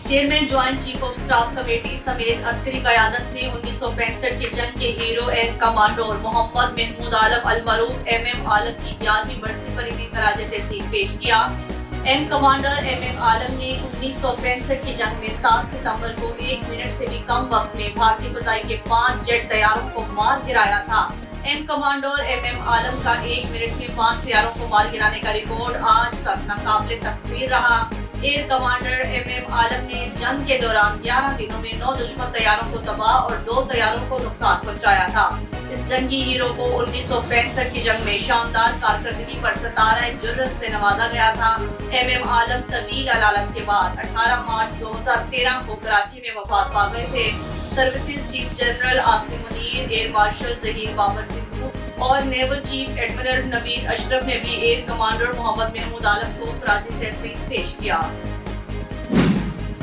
Chairman joint chief of staff committee سمیت عسکری قیادت نے 1965 کی جنگ کے ہیرو اینڈ کمانڈور محمد محمود عالم المعروف ایم عالم کی 11ویں برسی پر انہیں خراج تحسین پیش کیا۔ کمانڈر ایم عالم نے 1965 کی جنگ میں 7 ستمبر کو 1 منٹ سے بھی کم وقت میں بھارتی فضائی کے 5 جیٹ طیاروں کو مار گرایا تھا۔ کمانڈر ایم عالم کا 1 منٹ میں 5 طیاروں کو مار گرانے کا ریکارڈ آج تک ناقابل تسخیر رہا۔ ایئر کمانڈر ایم عالم نے جنگ کے دوران 11 دنوں میں 9 دشمن طیاروں کو تباہ اور 2 طیاروں کو نقصان پہنچایا تھا۔ اس جنگی ہیرو کو 1965 کی جنگ میں شاندار کارکردگی پر ستارہ جرت سے نوازا گیا تھا۔ ایم عالم طویل علالت کے بعد 18 مارچ 2013 کو کراچی میں وفات پا گئے تھے۔ Services chief general Asim Munir, air marshal Zaheer Babar Singhu اور نیول چیف ایڈمرل نوید اشرف نے بھی ایئر کمانڈر محمد محمود عالم کو خراج تحسین پیش کیا۔